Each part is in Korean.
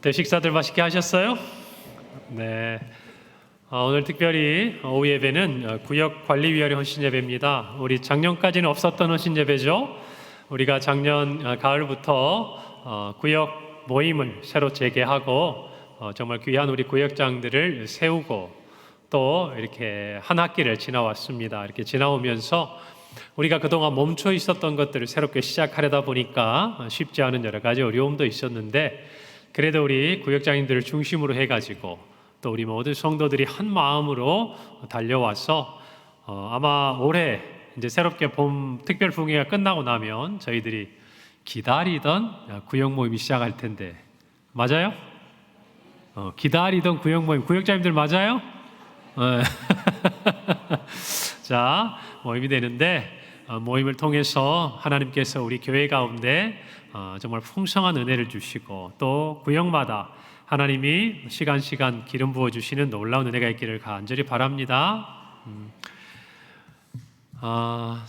네, 식사들 맛있게 하셨어요? 네. 오늘 특별히 오후 예배는 구역관리위원회 헌신예배입니다. 우리 작년까지는 없었던 헌신예배죠. 우리가 작년 가을부터 구역 모임을 새로 재개하고 정말 귀한 우리 구역장들을 세우고 또 이렇게 한 학기를 지나왔습니다. 이렇게 지나오면서 우리가 그동안 멈춰 있었던 것들을 새롭게 시작하려다 보니까 쉽지 않은 여러 가지 어려움도 있었는데 그래도 우리 구역장님들을 중심으로 해가지고 또 우리 모든 성도들이 한 마음으로 달려와서 아마 올해 이제 새롭게 봄 특별 부흥회가 끝나고 나면 저희들이 기다리던 구역 모임이 시작할 텐데 맞아요? 기다리던 구역 모임, 구역장님들 맞아요? 자, 모임이 되는데 모임을 통해서 하나님께서 우리 교회 가운데 정말 풍성한 은혜를 주시고 또 구역마다 하나님이 시간 기름 부어주시는 놀라운 은혜가 있기를 간절히 바랍니다.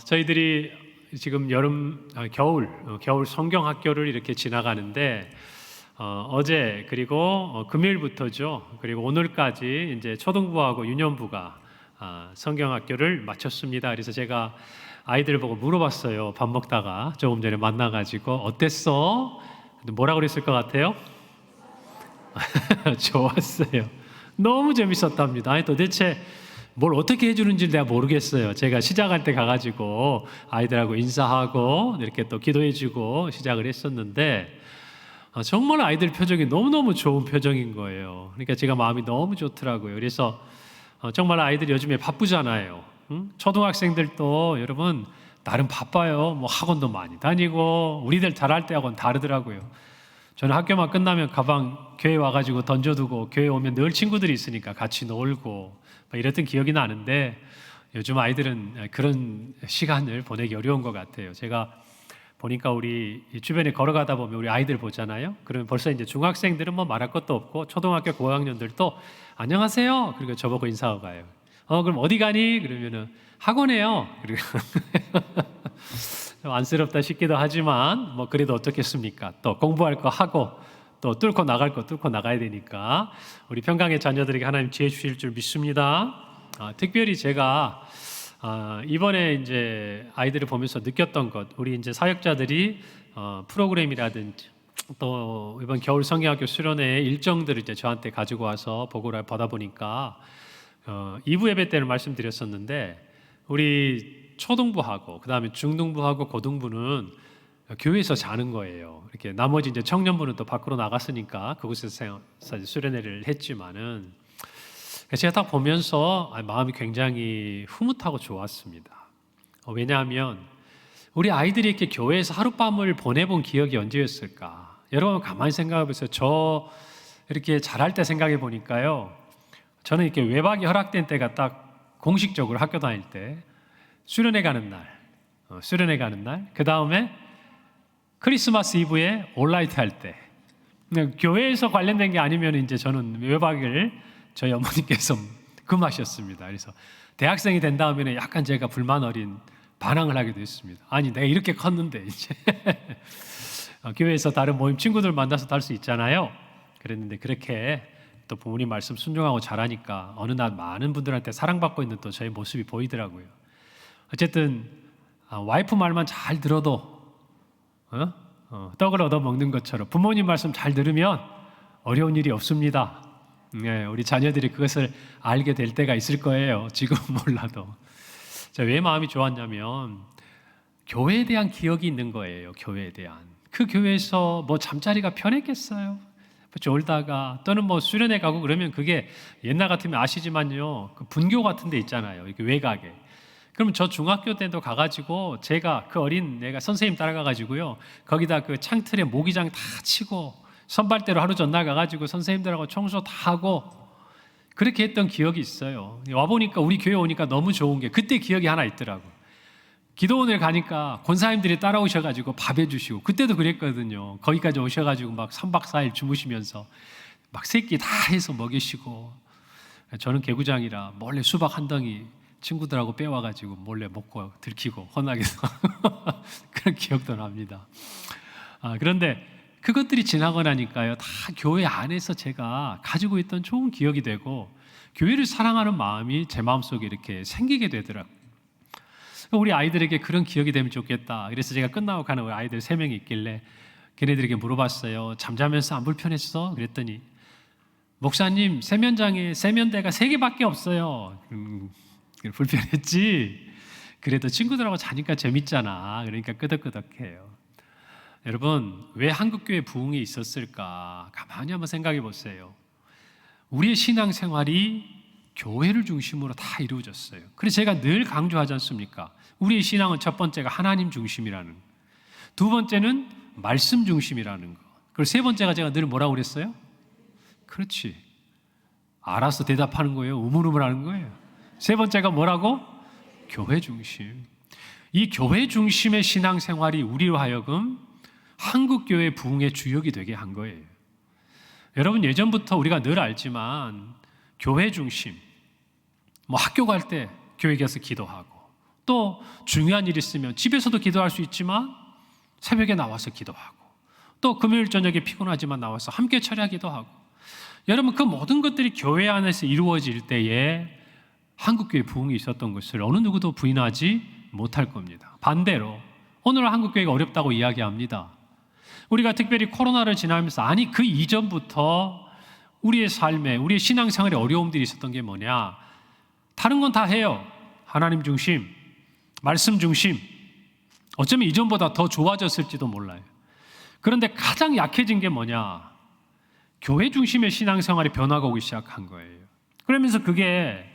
저희들이 지금 겨울 성경학교를 이렇게 지나가는데 어제 그리고 금요일부터죠. 그리고 오늘까지 이제 초등부하고 유년부가 성경학교를 마쳤습니다. 그래서 제가 아이들 보고 물어봤어요. 밥 먹다가 조금 전에 만나가지고 어땠어? 뭐라고 그랬을 것 같아요? 좋았어요. 너무 재밌었답니다. 아니 도대체 뭘 어떻게 해주는지 내가 모르겠어요. 제가 시작할 때 가가지고 아이들하고 인사하고 이렇게 또 기도해주고 시작을 했었는데 정말 아이들 표정이 너무너무 좋은 표정인 거예요. 그러니까 제가 마음이 너무 좋더라고요. 그래서 정말 아이들이 요즘에 바쁘잖아요. 초등학생들도 여러분 나름 바빠요. 뭐 학원도 많이 다니고 우리들 잘할 때하고는 다르더라고요. 저는 학교만 끝나면 가방 교회 와가지고 던져두고 교회 오면 늘 친구들이 있으니까 같이 놀고 이랬던 기억이 나는데 요즘 아이들은 그런 시간을 보내기 어려운 것 같아요. 제가 보니까 우리 주변에 걸어가다 보면 우리 아이들 보잖아요. 그러면 벌써 이제 중학생들은 뭐 말할 것도 없고 초등학교 고학년들도 안녕하세요. 그리고 저보고 인사하고 가요. 그럼 어디 가니? 그러면은 학원에요. 그리고 안쓰럽다 싶기도 하지만 뭐 그래도 어떻겠습니까? 또 공부할 거 하고 또 뚫고 나갈 거 뚫고 나가야 되니까 우리 평강의 자녀들에게 하나님 지혜 주실 줄 믿습니다. 특별히 제가 이번에 이제 아이들을 보면서 느꼈던 것, 우리 이제 사역자들이 프로그램이라든지 또 이번 겨울 성경학교 수련회 일정들을 이제 저한테 가지고 와서 보고를 받아 보니까 2부 예배 때는 말씀드렸었는데 우리 초등부하고 그 다음에 중등부하고 고등부는 교회에서 자는 거예요. 이렇게 나머지 이제 청년부는 또 밖으로 나갔으니까 그곳에서 수련회를 했지만은 제가 딱 보면서 마음이 굉장히 흐뭇하고 좋았습니다. 왜냐하면 우리 아이들이 이렇게 교회에서 하룻밤을 보내본 기억이 언제였을까? 여러분 가만히 생각해 보세요. 저 이렇게 잘할 때 생각해 보니까요. 저는 이렇게 외박이 허락된 때가 딱 공식적으로 학교 다닐 때 수련회 가는 날, 그 다음에 크리스마스 이브에 올라이트 할 때, 교회에서 관련된 게 아니면 이제 저는 외박을 저희 어머니께서 금하셨습니다. 그래서 대학생이 된 다음에는 약간 제가 불만 어린 반항을 하기도 했습니다. 아니 내가 이렇게 컸는데 이제 교회에서 다른 모임 친구들 만나서 할 수 있잖아요. 그랬는데 그렇게 또 부모님 말씀 순종하고 잘하니까 어느 날 많은 분들한테 사랑받고 있는 또 저의 모습이 보이더라고요. 어쨌든 와이프 말만 잘 들어도 떡을 얻어 먹는 것처럼 부모님 말씀 잘 들으면 어려운 일이 없습니다. 네, 우리 자녀들이 그것을 알게 될 때가 있을 거예요. 지금 몰라도. 자, 왜 마음이 좋았냐면 교회에 대한 기억이 있는 거예요. 교회에 대한. 그 교회에서 뭐 잠자리가 편했겠어요? 졸다가 또는 뭐 수련회 가고 그러면 그게 옛날 같으면 아시지만요. 그 분교 같은 데 있잖아요. 이렇게 외곽에. 그럼 저 중학교 때도 가가지고 제가 그 어린 내가 선생님 따라가가지고요. 거기다 그 창틀에 모기장 다 치고 선발대로 하루 전날 가가지고 선생님들하고 청소 다 하고 그렇게 했던 기억이 있어요. 와보니까 우리 교회 오니까 너무 좋은 게 그때 기억이 하나 있더라고. 기도원을 가니까 권사님들이 따라오셔가지고 밥 해주시고 그때도 그랬거든요. 거기까지 오셔가지고 막 3박 4일 주무시면서 막 새끼 다 해서 먹이시고 저는 개구장이라 몰래 수박 한 덩이 친구들하고 빼와가지고 몰래 먹고 들키고 혼나기도 그런 기억도 납니다. 그런데 그것들이 지나고 나니까요, 다 교회 안에서 제가 가지고 있던 좋은 기억이 되고 교회를 사랑하는 마음이 제 마음속에 이렇게 생기게 되더라고요. 우리 아이들에게 그런 기억이 되면 좋겠다. 그래서 제가 끝나고 가는 우리 아이들 3명이 있길래 걔네들에게 물어봤어요. 잠자면서 안 불편했어? 그랬더니 목사님, 세면대가 3개밖에 없어요. 불편했지? 그래도 친구들하고 자니까 재밌잖아. 그러니까 끄덕끄덕해요. 여러분, 왜 한국교회 부흥이 있었을까? 가만히 한번 생각해 보세요. 우리의 신앙생활이 교회를 중심으로 다 이루어졌어요. 그래서 제가 늘 강조하지 않습니까? 우리의 신앙은 첫 번째가 하나님 중심이라는 거, 두 번째는 말씀 중심이라는 거, 그리고 세 번째가 제가 늘 뭐라고 그랬어요? 그렇지, 알아서 대답하는 거예요. 우물우물하는 거예요. 세 번째가 뭐라고? 교회 중심. 이 교회 중심의 신앙생활이 우리로 하여금 한국교회 부흥의 주역이 되게 한 거예요. 여러분, 예전부터 우리가 늘 알지만 교회 중심, 학교 갈 때 교회 가서 기도하고, 또 중요한 일 있으면 집에서도 기도할 수 있지만 새벽에 나와서 기도하고, 또 금요일 저녁에 피곤하지만 나와서 함께 철야기도 하고, 여러분, 그 모든 것들이 교회 안에서 이루어질 때에 한국교회 부흥이 있었던 것을 어느 누구도 부인하지 못할 겁니다. 반대로 오늘 한국교회가 어렵다고 이야기합니다. 우리가 특별히 코로나를 지나면서, 아니 그 이전부터 우리의 삶에, 우리의 신앙생활에 어려움들이 있었던 게 뭐냐? 다른 건 다 해요. 하나님 중심, 말씀 중심, 어쩌면 이전보다 더 좋아졌을지도 몰라요. 그런데 가장 약해진 게 뭐냐? 교회 중심의 신앙생활이 변화가 오기 시작한 거예요. 그러면서 그게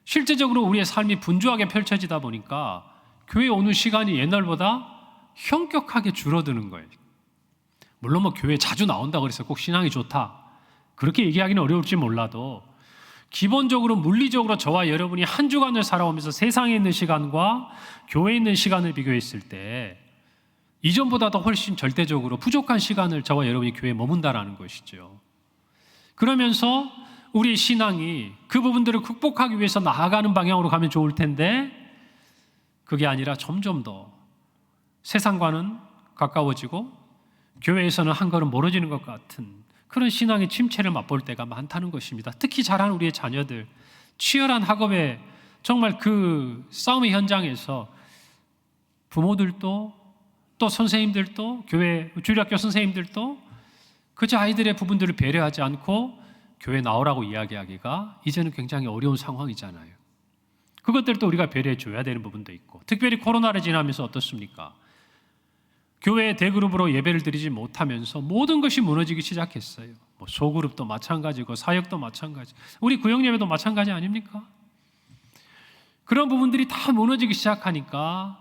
실제적으로 우리의 삶이 분주하게 펼쳐지다 보니까 교회에 오는 시간이 옛날보다 현격하게 줄어드는 거예요. 물론 교회에 자주 나온다고 해서 꼭 신앙이 좋다, 그렇게 얘기하기는 어려울지 몰라도 기본적으로 물리적으로 저와 여러분이 한 주간을 살아오면서 세상에 있는 시간과 교회에 있는 시간을 비교했을 때 이전보다도 훨씬 절대적으로 부족한 시간을 저와 여러분이 교회에 머문다라는 것이죠. 그러면서 우리의 신앙이 그 부분들을 극복하기 위해서 나아가는 방향으로 가면 좋을 텐데, 그게 아니라 점점 더 세상과는 가까워지고 교회에서는 한 걸음 멀어지는 것 같은 그런 신앙의 침체를 맛볼 때가 많다는 것입니다. 특히 자란 우리의 자녀들, 치열한 학업에 정말 그 싸움의 현장에서 부모들도, 또 선생님들도, 교회 주일학교 선생님들도 그저 아이들의 부분들을 배려하지 않고 교회 나오라고 이야기하기가 이제는 굉장히 어려운 상황이잖아요. 그것들도 우리가 배려해 줘야 되는 부분도 있고, 특별히 코로나를 지나면서 어떻습니까? 교회 대그룹으로 예배를 드리지 못하면서 모든 것이 무너지기 시작했어요. 소그룹도 마찬가지고 사역도 마찬가지, 우리 구역예배도 마찬가지 아닙니까? 그런 부분들이 다 무너지기 시작하니까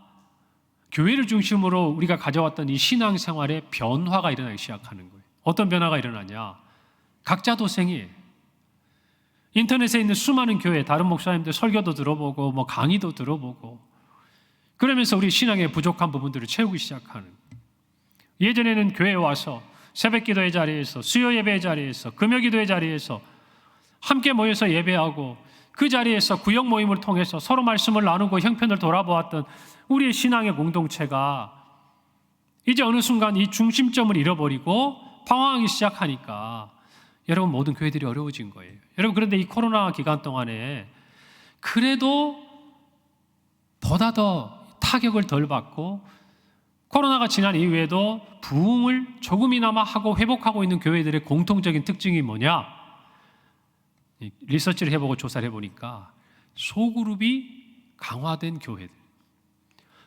교회를 중심으로 우리가 가져왔던 이 신앙생활에 변화가 일어나기 시작하는 거예요. 어떤 변화가 일어나냐? 각자 도생이에요. 인터넷에 있는 수많은 교회, 다른 목사님들 설교도 들어보고 강의도 들어보고, 그러면서 우리 신앙의 부족한 부분들을 채우기 시작하는, 예전에는 교회에 와서 새벽 기도의 자리에서, 수요 예배의 자리에서, 금요 기도의 자리에서 함께 모여서 예배하고, 그 자리에서 구역 모임을 통해서 서로 말씀을 나누고 형편을 돌아보았던 우리의 신앙의 공동체가 이제 어느 순간 이 중심점을 잃어버리고 방황하기 시작하니까 여러분, 모든 교회들이 어려워진 거예요. 여러분, 그런데 이 코로나 기간 동안에 그래도 보다 더 타격을 덜 받고 코로나가 지난 이후에도 부흥을 조금이나마 하고 회복하고 있는 교회들의 공통적인 특징이 뭐냐? 리서치를 해보고 조사를 해보니까 소그룹이 강화된 교회들,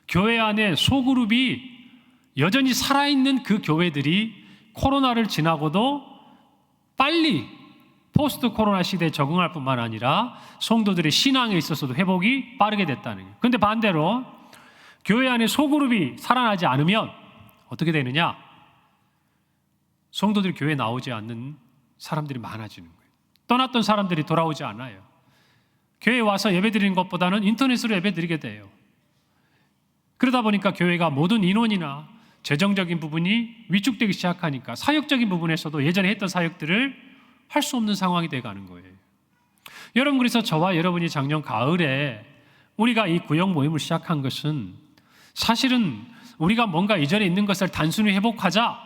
교회 안에 소그룹이 여전히 살아있는 그 교회들이 코로나를 지나고도 빨리 포스트 코로나 시대에 적응할 뿐만 아니라 성도들의 신앙에 있어서도 회복이 빠르게 됐다는 거예요. 그런데 반대로 교회 안에 소그룹이 살아나지 않으면 어떻게 되느냐? 성도들이 교회에 나오지 않는 사람들이 많아지는 거예요. 떠났던 사람들이 돌아오지 않아요. 교회에 와서 예배드리는 것보다는 인터넷으로 예배드리게 돼요. 그러다 보니까 교회가 모든 인원이나 재정적인 부분이 위축되기 시작하니까 사역적인 부분에서도 예전에 했던 사역들을 할 수 없는 상황이 돼가는 거예요. 여러분, 그래서 저와 여러분이 작년 가을에 우리가 이 구역 모임을 시작한 것은 사실은 우리가 뭔가 이전에 있는 것을 단순히 회복하자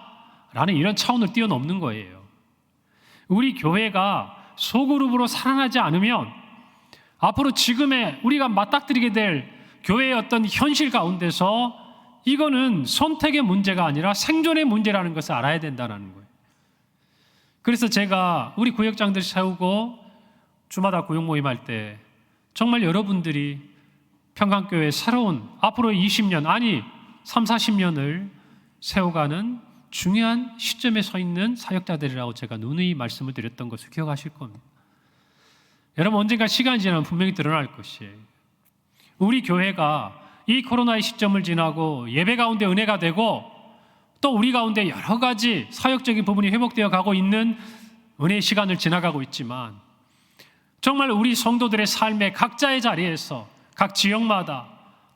라는 이런 차원을 뛰어넘는 거예요. 우리 교회가 소그룹으로 살아나지 않으면 앞으로 지금의 우리가 맞닥뜨리게 될 교회의 어떤 현실 가운데서 이거는 선택의 문제가 아니라 생존의 문제라는 것을 알아야 된다는 거예요. 그래서 제가 우리 구역장들 세우고 주마다 구역 모임할 때 정말 여러분들이 평강교회 새로운 앞으로 20년 아니 3, 40년을 세워가는 중요한 시점에 서 있는 사역자들이라고 제가 누누이 말씀을 드렸던 것을 기억하실 겁니다. 여러분 언젠가 시간이 지나면 분명히 드러날 것이에요. 우리 교회가 이 코로나의 시점을 지나고 예배 가운데 은혜가 되고 또 우리 가운데 여러 가지 사역적인 부분이 회복되어 가고 있는 은혜의 시간을 지나가고 있지만 정말 우리 성도들의 삶의 각자의 자리에서 각 지역마다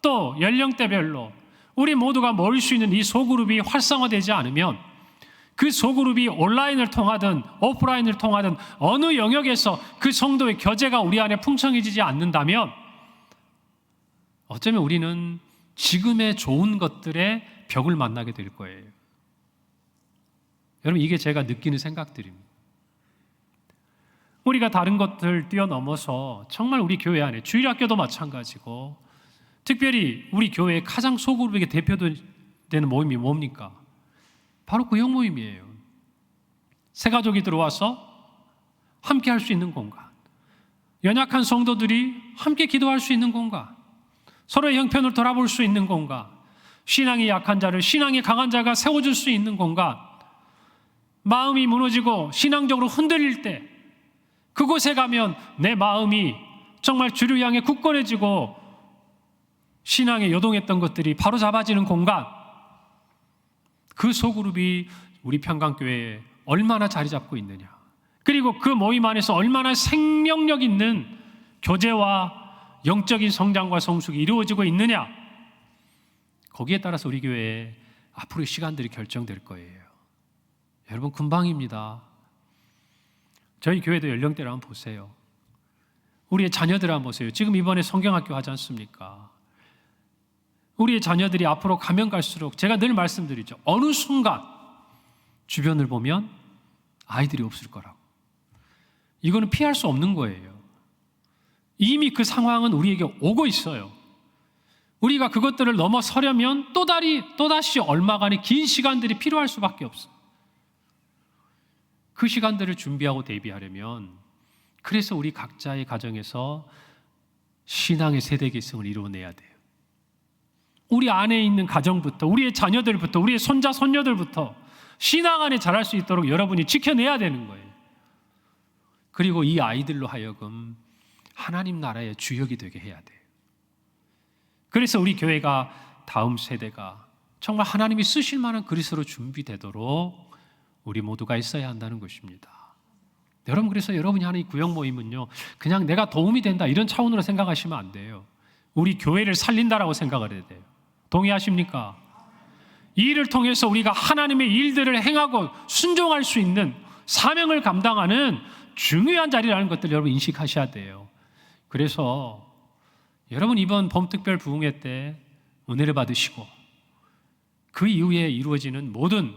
또 연령대별로 우리 모두가 모일 수 있는 이 소그룹이 활성화되지 않으면 그 소그룹이 온라인을 통하든 오프라인을 통하든 어느 영역에서 그 성도의 교제가 우리 안에 풍성해지지 않는다면 어쩌면 우리는 지금의 좋은 것들의 벽을 만나게 될 거예요. 여러분 이게 제가 느끼는 생각들입니다. 우리가 다른 것들 뛰어넘어서 정말 우리 교회 안에 주일학교도 마찬가지고 특별히 우리 교회의 가장 소그룹에게 대표되는 모임이 뭡니까? 바로 구역 모임이에요. 새 가족이 들어와서 함께 할 수 있는 공간, 연약한 성도들이 함께 기도할 수 있는 공간, 서로의 형편을 돌아볼 수 있는 공간, 신앙이 약한 자를 신앙이 강한 자가 세워줄 수 있는 공간, 마음이 무너지고 신앙적으로 흔들릴 때 그곳에 가면 내 마음이 정말 주를 향해 굳건해지고 신앙에 요동했던 것들이 바로 잡아지는 공간, 그 소그룹이 우리 평강교회에 얼마나 자리 잡고 있느냐, 그리고 그 모임 안에서 얼마나 생명력 있는 교제와 영적인 성장과 성숙이 이루어지고 있느냐, 거기에 따라서 우리 교회의 앞으로의 시간들이 결정될 거예요. 여러분 금방입니다. 저희 교회도 연령대를 한번 보세요. 우리의 자녀들 한번 보세요. 지금 이번에 성경학교 하지 않습니까? 우리의 자녀들이 앞으로 가면 갈수록 제가 늘 말씀드리죠. 어느 순간 주변을 보면 아이들이 없을 거라고. 이거는 피할 수 없는 거예요. 이미 그 상황은 우리에게 오고 있어요. 우리가 그것들을 넘어서려면 또다시 얼마간의 긴 시간들이 필요할 수밖에 없어요. 그 시간들을 준비하고 대비하려면 그래서 우리 각자의 가정에서 신앙의 세대 계승을 이루어내야 돼요. 우리 안에 있는 가정부터, 우리의 자녀들부터, 우리의 손자, 손녀들부터 신앙 안에 자랄 수 있도록 여러분이 지켜내야 되는 거예요. 그리고 이 아이들로 하여금 하나님 나라의 주역이 되게 해야 돼요. 그래서 우리 교회가 다음 세대가 정말 하나님이 쓰실 만한 그리스도로 준비되도록 우리 모두가 있어야 한다는 것입니다. 여러분, 그래서 여러분이 하는 이 구역 모임은요, 그냥 내가 도움이 된다 이런 차원으로 생각하시면 안 돼요. 우리 교회를 살린다라고 생각을 해야 돼요. 동의하십니까? 이 일을 통해서 우리가 하나님의 일들을 행하고 순종할 수 있는 사명을 감당하는 중요한 자리라는 것들 여러분 인식하셔야 돼요. 그래서 여러분 이번 봄특별 부흥회 때 은혜를 받으시고 그 이후에 이루어지는 모든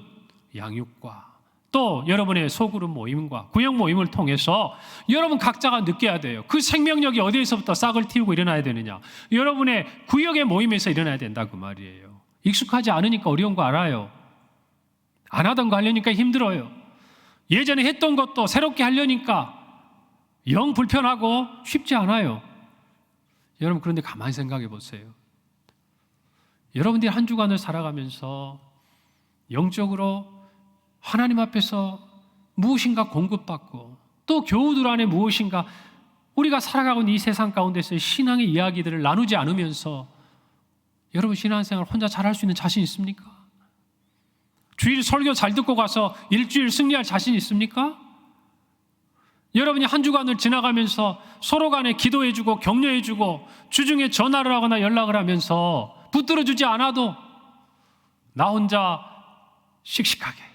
양육과 또 여러분의 소그룹 모임과 구역 모임을 통해서 여러분 각자가 느껴야 돼요. 그 생명력이 어디에서부터 싹을 틔우고 일어나야 되느냐. 여러분의 구역의 모임에서 일어나야 된다 그 말이에요. 익숙하지 않으니까 어려운 거 알아요. 안 하던 거 하려니까 힘들어요. 예전에 했던 것도 새롭게 하려니까 영 불편하고 쉽지 않아요. 여러분 그런데 가만히 생각해 보세요. 여러분들이 한 주간을 살아가면서 영적으로 하나님 앞에서 무엇인가 공급받고 또 교우들 안에 무엇인가 우리가 살아가고 있는 이 세상 가운데서의 신앙의 이야기들을 나누지 않으면서 여러분 신앙생활 혼자 잘할 수 있는 자신 있습니까? 주일 설교 잘 듣고 가서 일주일 승리할 자신 있습니까? 여러분이 한 주간을 지나가면서 서로 간에 기도해주고 격려해주고 주중에 전화를 하거나 연락을 하면서 붙들어주지 않아도 나 혼자 씩씩하게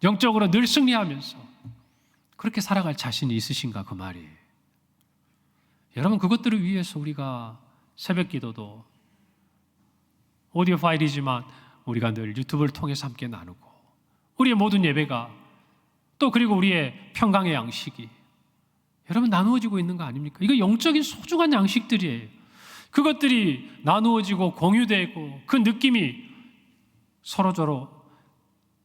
영적으로 늘 승리하면서 그렇게 살아갈 자신이 있으신가 그 말이에요. 여러분 그것들을 위해서 우리가 새벽 기도도 오디오 파일이지만 우리가 늘 유튜브를 통해서 함께 나누고 우리의 모든 예배가 또 그리고 우리의 평강의 양식이 여러분 나누어지고 있는 거 아닙니까? 이거 영적인 소중한 양식들이에요. 그것들이 나누어지고 공유되고 그 느낌이 서로서로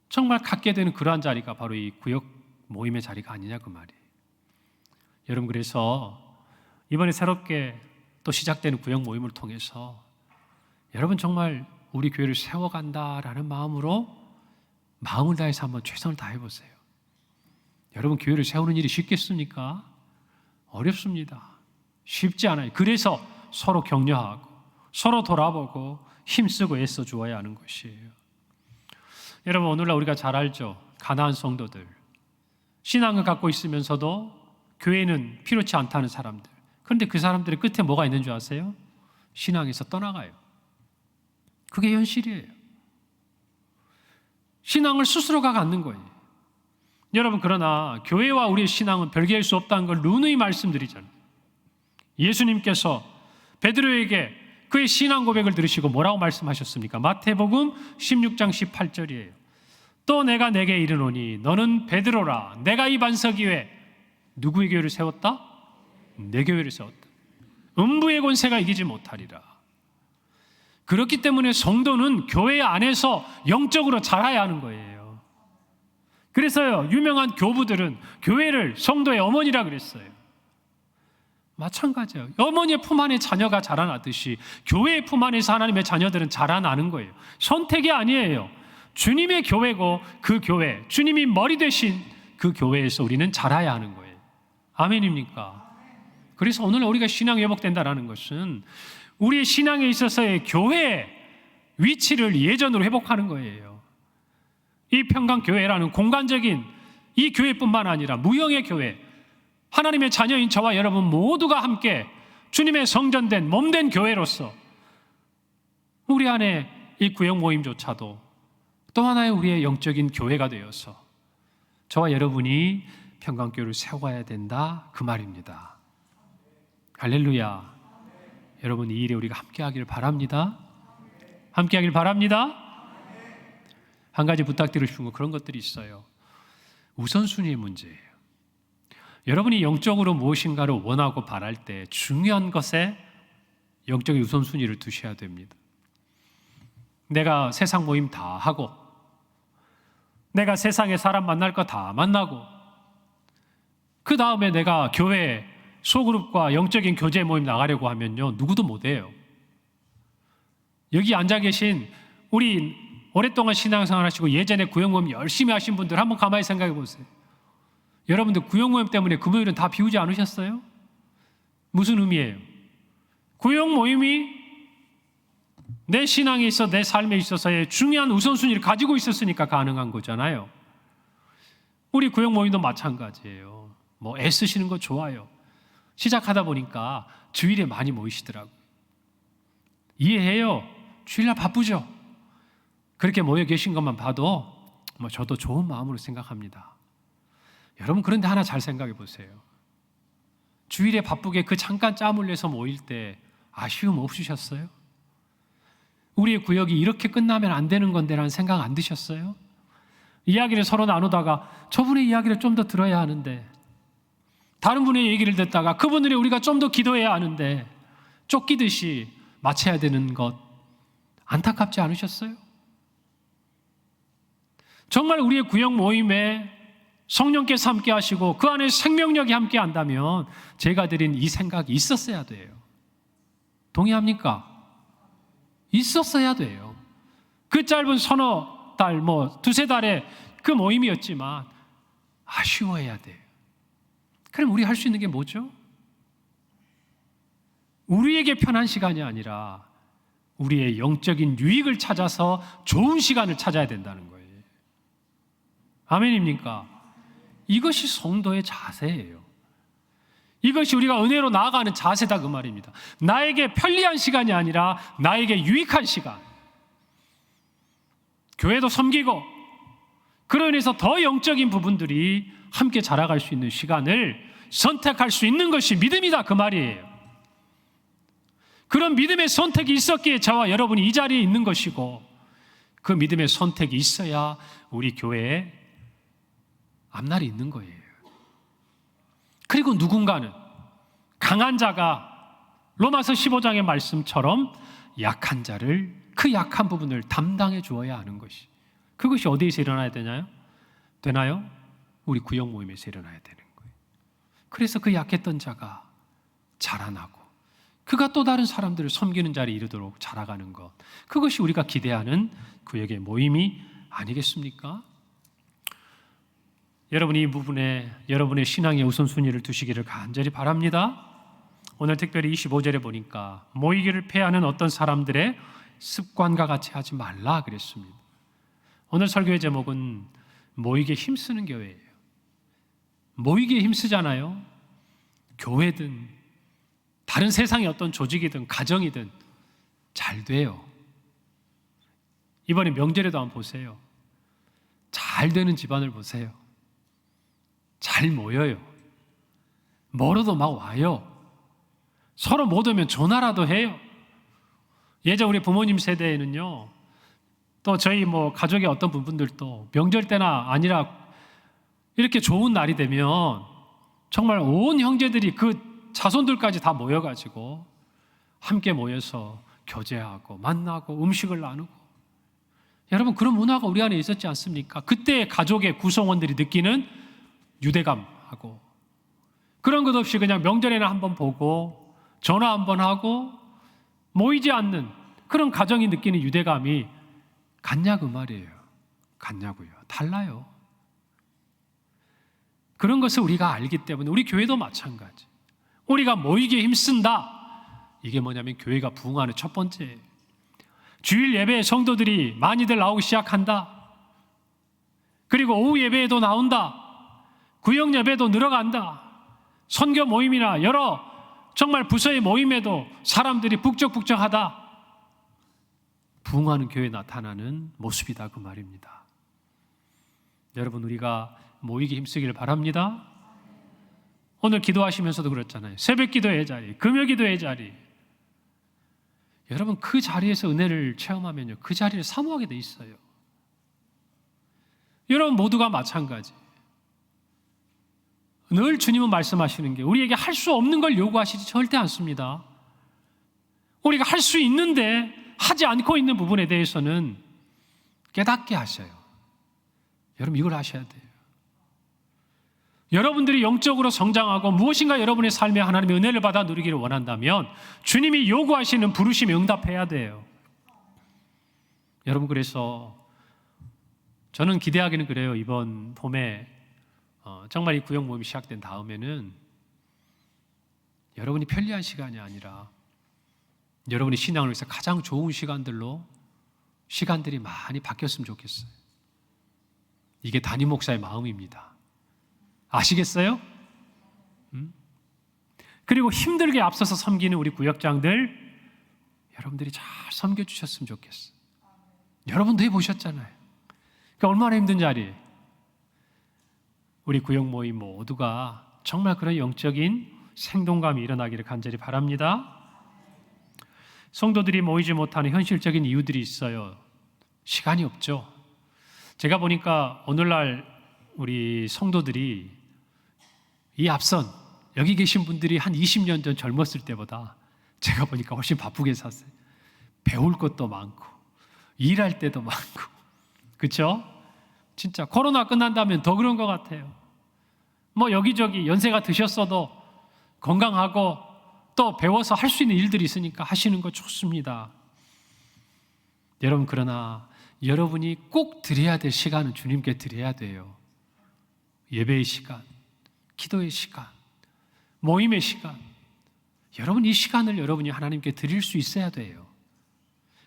정말 갖게 되는 그러한 자리가 바로 이 구역 모임의 자리가 아니냐 그 말이에요. 여러분 그래서 이번에 새롭게 또 시작되는 구역 모임을 통해서 여러분 정말 우리 교회를 세워간다라는 마음으로 마음을 다해서 한번 최선을 다해보세요. 여러분 교회를 세우는 일이 쉽겠습니까? 어렵습니다. 쉽지 않아요. 그래서 서로 격려하고 서로 돌아보고 힘쓰고 애써 주어야 하는 것이에요. 여러분 오늘날 우리가 잘 알죠. 가나안 성도들 신앙을 갖고 있으면서도 교회는 필요치 않다는 사람들. 그런데 그 사람들의 끝에 뭐가 있는 줄 아세요? 신앙에서 떠나가요. 그게 현실이에요. 신앙을 스스로가 갖는 거예요. 여러분 그러나 교회와 우리의 신앙은 별개할 수 없다는 걸 누누이 말씀드리잖아요. 예수님께서 베드로에게 그의 신앙 고백을 들으시고 뭐라고 말씀하셨습니까? 마태복음 16장 18절이에요. 또 내가 내게 이르노니 너는 베드로라. 내가 이 반석 위에 누구의 교회를 세웠다? 내 교회를 세웠다. 음부의 권세가 이기지 못하리라. 그렇기 때문에 성도는 교회 안에서 영적으로 자라야 하는 거예요. 그래서요 유명한 교부들은 교회를 성도의 어머니라 그랬어요. 마찬가지예요. 어머니의 품 안에 자녀가 자라나듯이 교회의 품 안에서 하나님의 자녀들은 자라나는 거예요. 선택이 아니에요. 주님의 교회고 그 교회, 주님이 머리 되신 그 교회에서 우리는 자라야 하는 거예요. 아멘입니까? 그래서 오늘 우리가 신앙 회복된다는 것은 우리의 신앙에 있어서의 교회의 위치를 예전으로 회복하는 거예요. 이 평강교회라는 공간적인 이 교회뿐만 아니라 무형의 교회, 하나님의 자녀인 저와 여러분 모두가 함께 주님의 성전된 몸된 교회로서 우리 안에 이 구역 모임조차도 또 하나의 우리의 영적인 교회가 되어서 저와 여러분이 평강교회를 세워야 된다 그 말입니다. 할렐루야. 여러분 이 일에 우리가 함께 하길 바랍니다. 함께 하길 바랍니다. 한 가지 부탁드리고 싶은 거 그런 것들이 있어요. 우선순위의 문제예요. 여러분이 영적으로 무엇인가를 원하고 바랄 때 중요한 것에 영적인 우선순위를 두셔야 됩니다. 내가 세상 모임 다 하고 내가 세상에 사람 만날 거 다 만나고 그 다음에 내가 교회 소그룹과 영적인 교제 모임 나가려고 하면요 누구도 못해요. 여기 앉아 계신 우리 오랫동안 신앙생활 하시고 예전에 구역 모임 열심히 하신 분들 한번 가만히 생각해 보세요. 여러분들 구역 모임 때문에 금요일은 다 비우지 않으셨어요? 무슨 의미예요? 구역 모임이 내 신앙에 있어 내 삶에 있어서의 중요한 우선순위를 가지고 있었으니까 가능한 거잖아요. 우리 구역 모임도 마찬가지예요. 뭐 애쓰시는 거 좋아요. 시작하다 보니까 주일에 많이 모이시더라고요. 이해해요. 주일날 바쁘죠. 그렇게 모여 계신 것만 봐도 뭐 저도 좋은 마음으로 생각합니다. 여러분 그런데 하나 잘 생각해 보세요. 주일에 바쁘게 그 잠깐 짬을 내서 모일 때 아쉬움 없으셨어요? 우리의 구역이 이렇게 끝나면 안 되는 건데라는 생각 안 드셨어요? 이야기를 서로 나누다가 저분의 이야기를 좀 더 들어야 하는데 다른 분의 얘기를 듣다가 그분들이 우리가 좀 더 기도해야 하는데 쫓기듯이 마쳐야 되는 것 안타깝지 않으셨어요? 정말 우리의 구역 모임에 성령께서 함께 하시고 그 안에 생명력이 함께 한다면 제가 드린 이 생각이 있었어야 돼요. 동의합니까? 있었어야 돼요. 그 짧은 서너 달, 두세 달의 그 모임이었지만 아쉬워해야 돼요. 그럼 우리 할 수 있는 게 뭐죠? 우리에게 편한 시간이 아니라 우리의 영적인 유익을 찾아서 좋은 시간을 찾아야 된다는 거예요. 아멘입니까? 이것이 성도의 자세예요. 이것이 우리가 은혜로 나아가는 자세다 그 말입니다. 나에게 편리한 시간이 아니라 나에게 유익한 시간. 교회도 섬기고 그로 인해서 더 영적인 부분들이 함께 자라갈 수 있는 시간을 선택할 수 있는 것이 믿음이다 그 말이에요. 그런 믿음의 선택이 있었기에 저와 여러분이 이 자리에 있는 것이고 그 믿음의 선택이 있어야 우리 교회에 앞날이 있는 거예요. 그리고 누군가는 강한 자가 로마서 15장의 말씀처럼 약한 자를, 그 약한 부분을 담당해 주어야 하는 것이, 그것이 어디에서 일어나야 되나요? 우리 구역 모임에서 일어나야 되는 거예요. 그래서 그 약했던 자가 자라나고 그가 또 다른 사람들을 섬기는 자리에 이르도록 자라가는 것, 그것이 우리가 기대하는 구역의 모임이 아니겠습니까? 여러분이 이 부분에 여러분의 신앙의 우선순위를 두시기를 간절히 바랍니다. 오늘 특별히 25절에 보니까 모이기를 패하는 어떤 사람들의 습관과 같이 하지 말라 그랬습니다. 오늘 설교의 제목은 모이기에 힘쓰는 교회예요. 모이기에 힘쓰잖아요. 교회든 다른 세상의 어떤 조직이든 가정이든 잘 돼요. 이번에 명절에도 한번 보세요. 잘 되는 집안을 보세요. 잘 모여요. 멀어도 막 와요. 서로 못 오면 전화라도 해요. 예전 우리 부모님 세대에는요, 또 저희 가족의 어떤 부분들도 명절 때나 아니라 이렇게 좋은 날이 되면 정말 온 형제들이 그 자손들까지 다 모여가지고 함께 모여서 교제하고 만나고 음식을 나누고, 여러분 그런 문화가 우리 안에 있었지 않습니까? 그때 가족의 구성원들이 느끼는 유대감하고, 그런 것 없이 그냥 명절에는 한번 보고 전화 한번 하고 모이지 않는 그런 가정이 느끼는 유대감이 같냐 그 말이에요. 같냐고요. 달라요. 그런 것을 우리가 알기 때문에 우리 교회도 마찬가지. 우리가 모이기에 힘쓴다. 이게 뭐냐면 교회가 부흥하는 첫 번째예요. 주일 예배에 성도들이 많이들 나오기 시작한다. 그리고 오후 예배에도 나온다. 구역 예배도 늘어간다. 선교 모임이나 여러 정말 부서의 모임에도 사람들이 북적북적하다. 부흥하는 교회에 나타나는 모습이다 그 말입니다. 여러분 우리가 모이기 힘쓰기를 바랍니다. 오늘 기도하시면서도 그렇잖아요. 새벽 기도의 자리, 금요 기도의 자리. 여러분 그 자리에서 은혜를 체험하면요, 그 자리를 사모하게 돼 있어요. 여러분 모두가 마찬가지. 늘 주님은 말씀하시는 게 우리에게 할 수 없는 걸 요구하시지 절대 않습니다. 우리가 할 수 있는데 하지 않고 있는 부분에 대해서는 깨닫게 하셔요. 여러분 이걸 하셔야 돼요. 여러분들이 영적으로 성장하고 무엇인가 여러분의 삶에 하나님의 은혜를 받아 누리기를 원한다면 주님이 요구하시는 부르심에 응답해야 돼요. 여러분 그래서 저는 기대하기는 그래요. 이번 봄에 정말 이 구역 모임이 시작된 다음에는 여러분이 편리한 시간이 아니라 여러분이 신앙을 위해서 가장 좋은 시간들이 많이 바뀌었으면 좋겠어요. 이게 담임 목사의 마음입니다. 아시겠어요? 그리고 힘들게 앞서서 섬기는 우리 구역장들, 여러분들이 잘 섬겨주셨으면 좋겠어요. 여러분도 해보셨잖아요. 그러니까 얼마나 힘든 자리에 우리 구역 모임 모두가 정말 그런 영적인 생동감이 일어나기를 간절히 바랍니다. 성도들이 모이지 못하는 현실적인 이유들이 있어요. 시간이 없죠. 제가 보니까 오늘날 우리 성도들이 이 앞선 여기 계신 분들이 한 20년 전 젊었을 때보다 제가 보니까 훨씬 바쁘게 샀어요. 배울 것도 많고 일할 때도 많고, 그렇죠? 진짜 코로나 끝난다면 더 그런 것 같아요. 여기저기 연세가 드셨어도 건강하고 또 배워서 할 수 있는 일들이 있으니까 하시는 거 좋습니다. 여러분 그러나 여러분이 꼭 드려야 될 시간은 주님께 드려야 돼요. 예배의 시간, 기도의 시간, 모임의 시간. 여러분 이 시간을 여러분이 하나님께 드릴 수 있어야 돼요.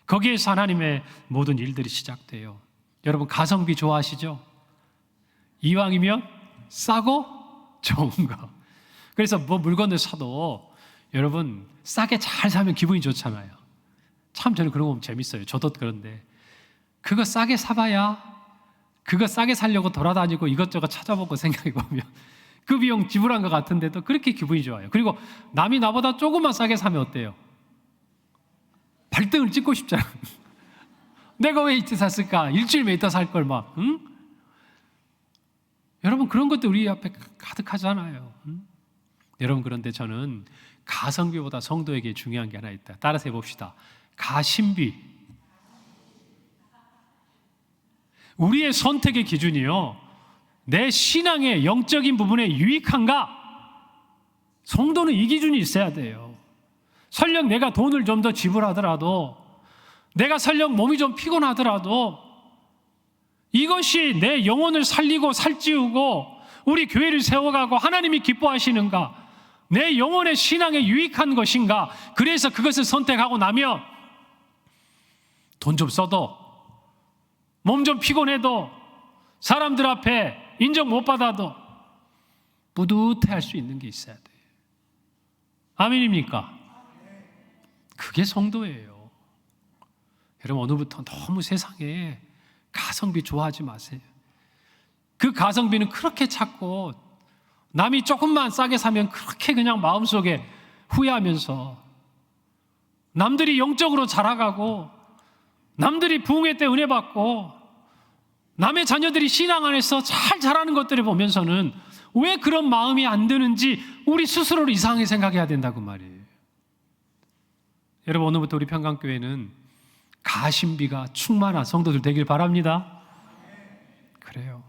거기에서 하나님의 모든 일들이 시작돼요. 여러분 가성비 좋아하시죠? 이왕이면 싸고 좋은 거. 그래서 물건을 사도 여러분 싸게 잘 사면 기분이 좋잖아요. 참 저는 그런 거 보면 재밌어요. 저도 그런데 그거 싸게 사봐야 그거 싸게 사려고 돌아다니고 이것저것 찾아보고 생각해보면 그 비용 지불한 것 같은데도 그렇게 기분이 좋아요. 그리고 남이 나보다 조금만 싸게 사면 어때요? 발등을 찍고 싶잖아요. 내가 왜 이때 샀을까? 일주일만 있다 살 걸 막. 응? 여러분 그런 것도 우리 앞에 가득하잖아요. 응? 여러분 그런데 저는 가성비보다 성도에게 중요한 게 하나 있다. 따라서 해봅시다. 가심비. 우리의 선택의 기준이요, 내 신앙의 영적인 부분에 유익한가? 성도는 이 기준이 있어야 돼요. 설령 내가 돈을 좀 더 지불하더라도, 내가 설령 몸이 좀 피곤하더라도 이것이 내 영혼을 살리고 살찌우고 우리 교회를 세워가고 하나님이 기뻐하시는가? 내 영혼의 신앙에 유익한 것인가? 그래서 그것을 선택하고 나면 돈 좀 써도, 몸 좀 피곤해도, 사람들 앞에 인정 못 받아도 뿌듯해할 수 있는 게 있어야 돼요. 아멘입니까? 그게 성도예요. 여러분 오늘부터 너무 세상에 가성비 좋아하지 마세요. 그 가성비는 그렇게 찾고 남이 조금만 싸게 사면 그렇게 그냥 마음속에 후회하면서, 남들이 영적으로 자라가고 남들이 부흥회 때 은혜 받고 남의 자녀들이 신앙 안에서 잘 자라는 것들을 보면서는 왜 그런 마음이 안 드는지 우리 스스로를 이상하게 생각해야 된다고 말이에요. 여러분 오늘부터 우리 평강교회는 가심비가 충만한 성도들 되길 바랍니다. 그래요.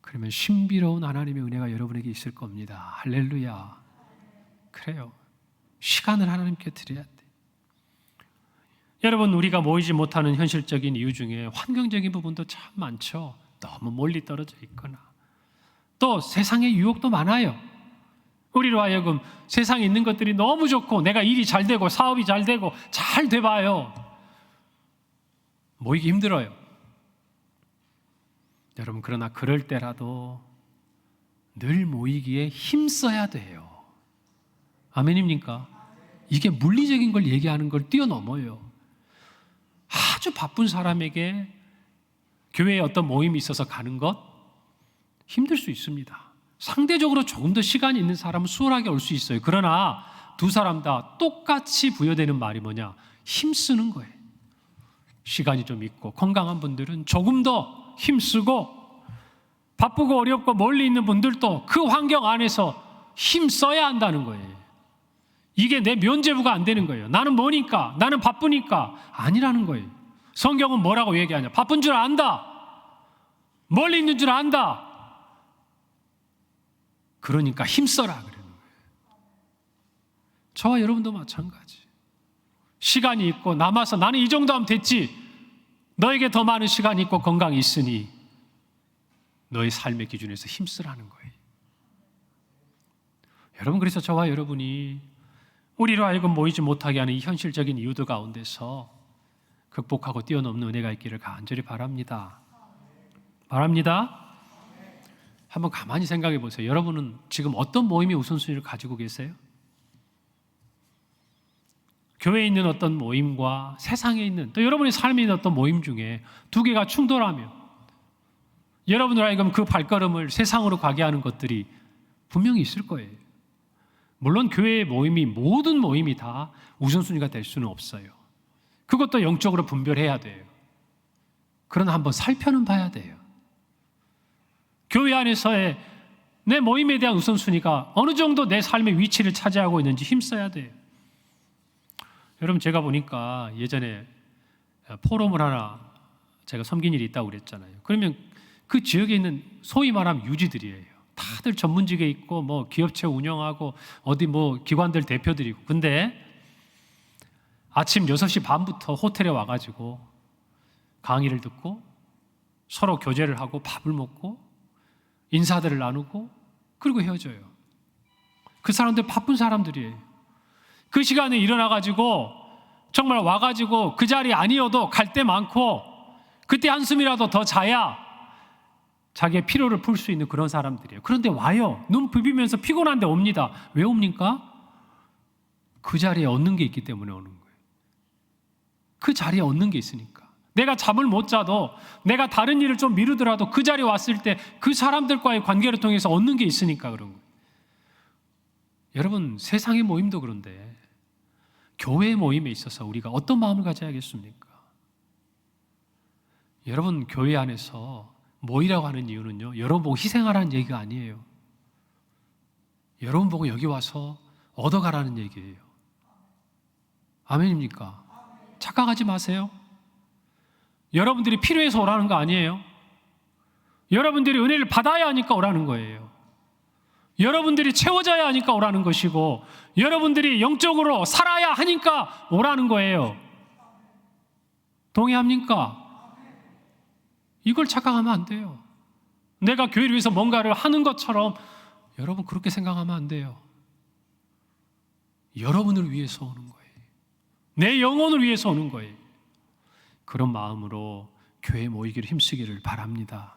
그러면 신비로운 하나님의 은혜가 여러분에게 있을 겁니다. 할렐루야. 그래요. 시간을 하나님께 드려야 돼. 여러분 우리가 모이지 못하는 현실적인 이유 중에 환경적인 부분도 참 많죠. 너무 멀리 떨어져 있거나 또 세상의 유혹도 많아요. 우리로 하여금 세상에 있는 것들이 너무 좋고 내가 일이 잘 되고 사업이 잘 되고 잘 돼봐요. 모이기 힘들어요. 여러분 그러나 그럴 때라도 늘 모이기에 힘써야 돼요. 아멘입니까? 이게 물리적인 걸 얘기하는 걸 뛰어넘어요. 아주 바쁜 사람에게 교회에 어떤 모임이 있어서 가는 것 힘들 수 있습니다. 상대적으로 조금 더 시간이 있는 사람은 수월하게 올 수 있어요. 그러나 두 사람 다 똑같이 부여되는 말이 뭐냐? 힘쓰는 거예요. 시간이 좀 있고 건강한 분들은 조금 더 힘쓰고, 바쁘고 어렵고 멀리 있는 분들도 그 환경 안에서 힘써야 한다는 거예요. 이게 내 면죄부가 안 되는 거예요. 나는 뭐니까, 나는 바쁘니까 아니라는 거예요. 성경은 뭐라고 얘기하냐? 바쁜 줄 안다, 멀리 있는 줄 안다, 그러니까 힘써라 그러는 거예요. 저와 여러분도 마찬가지. 시간이 있고 남아서 나는 이 정도 하면 됐지, 너에게 더 많은 시간이 있고 건강이 있으니 너의 삶의 기준에서 힘쓰라는 거예요. 여러분 그래서 저와 여러분이 우리로 하여금 모이지 못하게 하는 이 현실적인 이유들 가운데서 극복하고 뛰어넘는 은혜가 있기를 간절히 바랍니다. 바랍니다. 한번 가만히 생각해 보세요. 여러분은 지금 어떤 모임의 우선순위를 가지고 계세요? 교회에 있는 어떤 모임과 세상에 있는, 또 여러분의 삶에 있는 어떤 모임 중에 두 개가 충돌하며 여러분으로 하여금 그 발걸음을 세상으로 가게 하는 것들이 분명히 있을 거예요. 물론 교회의 모임이, 모든 모임이 다 우선순위가 될 수는 없어요. 그것도 영적으로 분별해야 돼요. 그러나 한번 살펴는 봐야 돼요. 교회 안에서의 내 모임에 대한 우선순위가 어느 정도 내 삶의 위치를 차지하고 있는지 힘써야 돼요. 여러분 제가 보니까 예전에 포럼을 하나 제가 섬긴 일이 있다고 그랬잖아요. 그러면 그 지역에 있는 소위 말하면 유지들이에요. 다들 전문직에 있고 뭐 기업체 운영하고 어디 뭐 기관들 대표들이고, 근데 아침 6시 반부터 호텔에 와가지고 강의를 듣고 서로 교제를 하고 밥을 먹고 인사들을 나누고 그리고 헤어져요. 그 사람들 바쁜 사람들이에요. 그 시간에 일어나가지고 정말 와가지고 그 자리 아니어도 갈 때 많고 그때 한숨이라도 더 자야 자기의 피로를 풀 수 있는 그런 사람들이에요. 그런데 와요. 눈 비비면서 피곤한데 옵니다. 왜 옵니까? 그 자리에 얻는 게 있기 때문에 오는 거예요. 그 자리에 얻는 게 있으니까. 내가 잠을 못 자도, 내가 다른 일을 좀 미루더라도 그 자리에 왔을 때 그 사람들과의 관계를 통해서 얻는 게 있으니까 그런 거예요. 여러분 세상의 모임도 그런데 교회의 모임에 있어서 우리가 어떤 마음을 가져야겠습니까? 여러분 교회 안에서 모이라고 하는 이유는요, 여러분 보고 희생하라는 얘기가 아니에요. 여러분 보고 여기 와서 얻어가라는 얘기예요. 아멘입니까? 착각하지 마세요. 여러분들이 필요해서 오라는 거 아니에요. 여러분들이 은혜를 받아야 하니까 오라는 거예요. 여러분들이 채워져야 하니까 오라는 것이고, 여러분들이 영적으로 살아야 하니까 오라는 거예요. 동의합니까? 이걸 착각하면 안 돼요. 내가 교회를 위해서 뭔가를 하는 것처럼 여러분 그렇게 생각하면 안 돼요. 여러분을 위해서 오는 거예요. 내 영혼을 위해서 오는 거예요. 그런 마음으로 교회에 모이기를 힘쓰기를 바랍니다.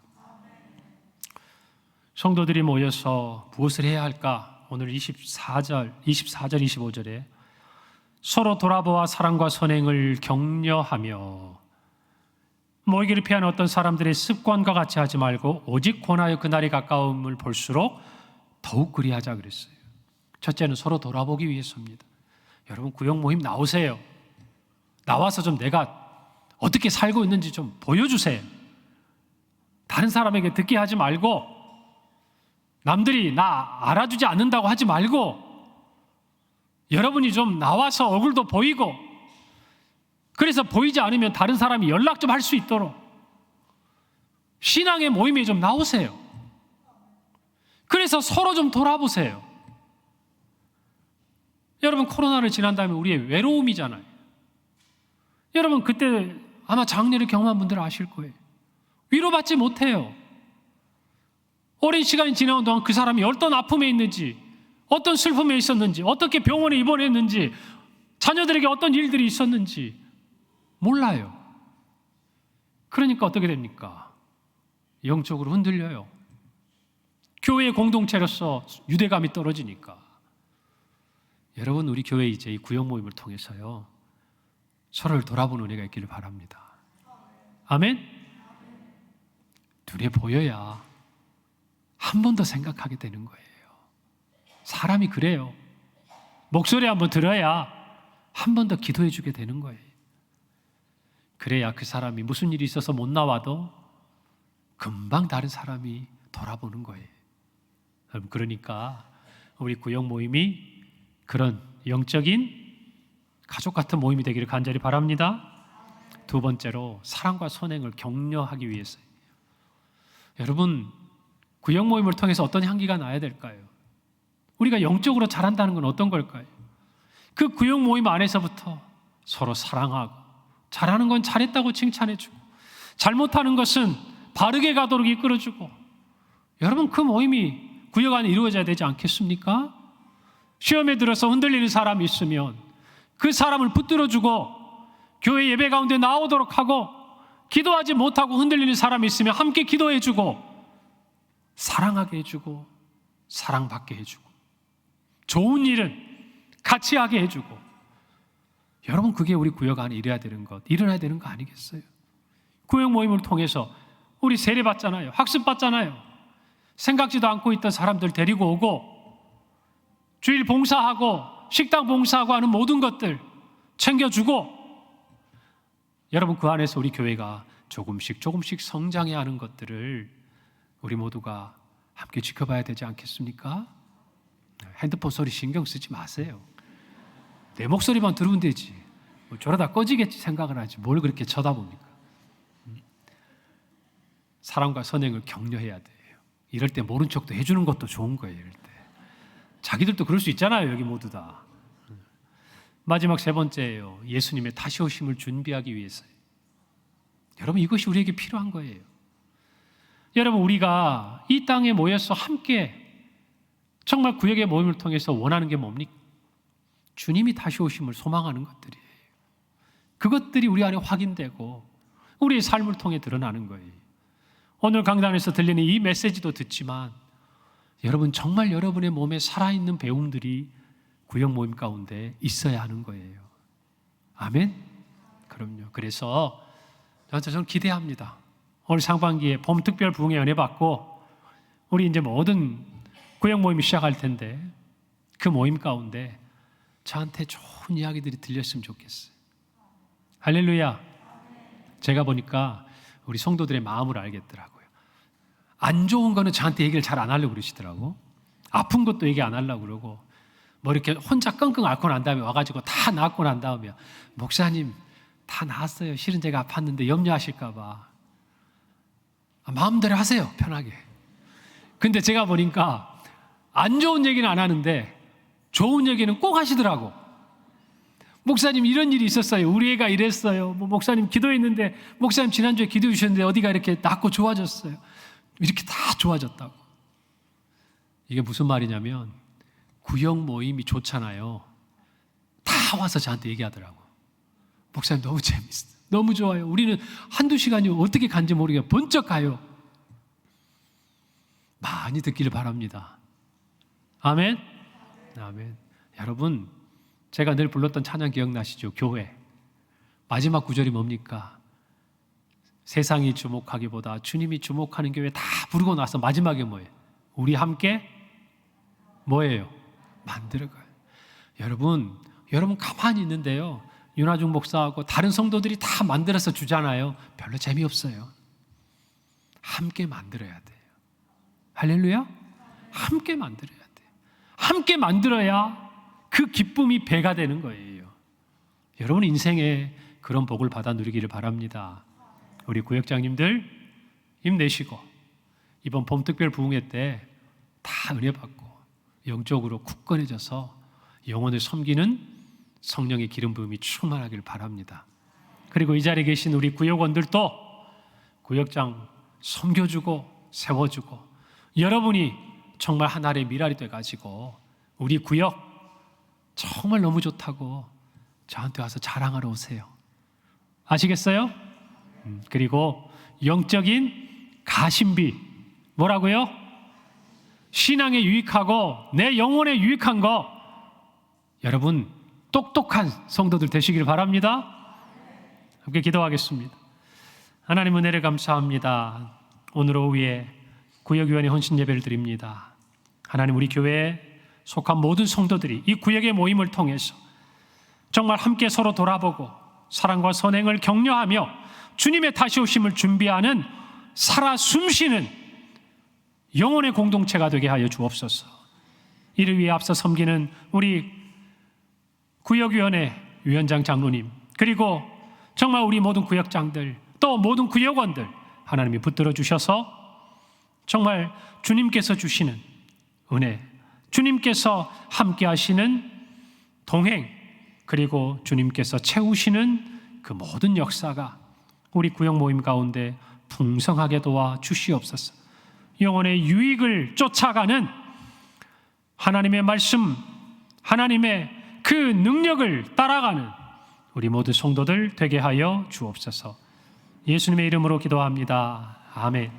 성도들이 모여서 무엇을 해야 할까? 오늘 24절, 25절에 서로 돌아보아 사랑과 선행을 격려하며, 모이기를 피하는 어떤 사람들의 습관과 같이 하지 말고 오직 권하여 그날이 가까움을 볼수록 더욱 그리하자 그랬어요. 첫째는 서로 돌아보기 위해서입니다. 여러분 구역 모임 나오세요. 나와서 좀 내가 어떻게 살고 있는지 좀 보여주세요. 다른 사람에게 듣게 하지 말고, 남들이 나 알아주지 않는다고 하지 말고, 여러분이 좀 나와서 얼굴도 보이고, 그래서 보이지 않으면 다른 사람이 연락 좀 할 수 있도록 신앙의 모임에 좀 나오세요. 그래서 서로 좀 돌아보세요. 여러분 코로나를 지난 다음에 우리의 외로움이잖아요. 여러분 그때 아마 장례를 경험한 분들은 아실 거예요. 위로받지 못해요. 오랜 시간이 지나온 동안 그 사람이 어떤 아픔에 있는지, 어떤 슬픔에 있었는지, 어떻게 병원에 입원했는지, 자녀들에게 어떤 일들이 있었는지 몰라요. 그러니까 어떻게 됩니까? 영적으로 흔들려요. 교회의 공동체로서 유대감이 떨어지니까. 여러분 우리 교회 이제 이 구역 모임을 통해서요, 서로를 돌아보는 은혜가 있기를 바랍니다. 아멘? 눈에 보여야 한 번 더 생각하게 되는 거예요. 사람이 그래요. 목소리 한번 들어야 한 번 더 기도해 주게 되는 거예요. 그래야 그 사람이 무슨 일이 있어서 못 나와도 금방 다른 사람이 돌아보는 거예요. 여러분 그러니까 우리 구역 모임이 그런 영적인 가족 같은 모임이 되기를 간절히 바랍니다. 두 번째로 사랑과 선행을 격려하기 위해서요. 여러분 구역 모임을 통해서 어떤 향기가 나야 될까요? 우리가 영적으로 자란다는 건 어떤 걸까요? 그 구역 모임 안에서부터 서로 사랑하고, 잘하는 건 잘했다고 칭찬해주고, 잘못하는 것은 바르게 가도록 이끌어주고, 여러분 그 모임이 구역 안에 이루어져야 되지 않겠습니까? 시험에 들어서 흔들리는 사람이 있으면 그 사람을 붙들어주고 교회 예배 가운데 나오도록 하고, 기도하지 못하고 흔들리는 사람이 있으면 함께 기도해주고, 사랑하게 해주고, 사랑받게 해주고, 좋은 일은 같이 하게 해주고. 여러분 그게 우리 구역 안에 일어나야 되는 거 아니겠어요? 구역 모임을 통해서 우리 세례 받잖아요. 학습 받잖아요. 생각지도 않고 있던 사람들 데리고 오고, 주일 봉사하고 식당 봉사하고 하는 모든 것들 챙겨주고, 여러분 그 안에서 우리 교회가 조금씩 성장해야 하는 것들을 우리 모두가 함께 지켜봐야 되지 않겠습니까? 핸드폰 소리 신경 쓰지 마세요. 내 목소리만 들으면 되지. 뭐 저러다 꺼지겠지 생각을 하지 뭘 그렇게 쳐다봅니까? 사랑과 선행을 격려해야 돼요. 이럴 때 모른 척도 해주는 것도 좋은 거예요. 이럴 때 자기들도 그럴 수 있잖아요. 여기 모두 다. 마지막 세 번째예요. 예수님의 다시 오심을 준비하기 위해서요. 여러분 이것이 우리에게 필요한 거예요. 여러분 우리가 이 땅에 모여서 함께 정말 구역의 모임을 통해서 원하는 게 뭡니까? 주님이 다시 오심을 소망하는 것들이에요. 그것들이 우리 안에 확인되고 우리의 삶을 통해 드러나는 거예요. 오늘 강단에서 들리는 이 메시지도 듣지만 여러분 정말 여러분의 몸에 살아있는 배움들이 구역 모임 가운데 있어야 하는 거예요. 아멘? 그럼요. 그래서 저는 기대합니다. 올 상반기에 봄 특별 부흥의 은혜 받고 우리 이제 모든 구역 모임이 시작할 텐데 그 모임 가운데 저한테 좋은 이야기들이 들렸으면 좋겠어요. 할렐루야. 제가 보니까 우리 성도들의 마음을 알겠더라고요. 안 좋은 거는 저한테 얘기를 잘 안 하려고 그러시더라고. 아픈 것도 얘기 안 하려고 그러고, 뭐 이렇게 혼자 끙끙 앓고 난 다음에 와가지고 다 나았고 난 다음에, 목사님 다 나았어요. 실은 제가 아팠는데 염려하실까 봐. 마음대로 하세요, 편하게. 근데 제가 보니까 안 좋은 얘기는 안 하는데 좋은 얘기는 꼭 하시더라고. 목사님 이런 일이 있었어요. 우리 애가 이랬어요. 뭐 목사님 기도했는데, 목사님 지난주에 기도해 주셨는데 어디가 이렇게 낫고 좋아졌어요. 이렇게 다 좋아졌다고. 이게 무슨 말이냐면, 구역 모임이 좋잖아요. 다 와서 저한테 얘기하더라고. 목사님 너무 재밌어요. 너무 좋아요. 우리는 한두 시간이 어떻게 간지 모르게 번쩍 가요. 많이 듣기를 바랍니다. 아멘? 아멘. 여러분, 제가 늘 불렀던 찬양 기억나시죠? 교회. 마지막 구절이 뭡니까? 세상이 주목하기보다 주님이 주목하는 교회 다 부르고 나서 마지막에 뭐예요? 우리 함께 뭐예요? 만들어가요. 여러분 가만히 있는데요, 윤하중 목사하고 다른 성도들이 다 만들어서 주잖아요. 별로 재미없어요. 함께 만들어야 돼요. 할렐루야? 함께 만들어야 돼요. 함께 만들어야 그 기쁨이 배가 되는 거예요. 여러분 인생에 그런 복을 받아 누리기를 바랍니다. 우리 구역장님들 힘내시고 이번 봄특별 부흥회 때 다 은혜 받고 영적으로 굳건해져서 영혼을 섬기는 성령의 기름 부음이 충만하기를 바랍니다. 그리고 이 자리에 계신 우리 구역원들도 구역장 섬겨주고 세워주고, 여러분이 정말 하나의 미랄이 돼가지고 우리 구역 정말 너무 좋다고 저한테 와서 자랑하러 오세요. 아시겠어요? 그리고 영적인 가심비, 뭐라고요? 신앙에 유익하고 내 영혼에 유익한 거, 여러분 똑똑한 성도들 되시길 바랍니다. 함께 기도하겠습니다. 하나님 은혜를 감사합니다. 오늘 오후에 구역위원회 헌신 예배를 드립니다. 하나님, 우리 교회에 속한 모든 성도들이 이 구역의 모임을 통해서 정말 함께 서로 돌아보고 사랑과 선행을 격려하며 주님의 다시 오심을 준비하는 살아 숨쉬는 영혼의 공동체가 되게 하여 주옵소서. 이를 위해 앞서 섬기는 우리 구역위원회 위원장 장로님, 그리고 정말 우리 모든 구역장들, 또 모든 구역원들 하나님이 붙들어 주셔서 정말 주님께서 주시는 은혜, 주님께서 함께 하시는 동행, 그리고 주님께서 채우시는 그 모든 역사가 우리 구역 모임 가운데 풍성하게 도와 주시옵소서. 영혼의 유익을 쫓아가는 하나님의 말씀, 하나님의 그 능력을 따라가는 우리 모두 성도들 되게 하여 주옵소서. 예수님의 이름으로 기도합니다. 아멘.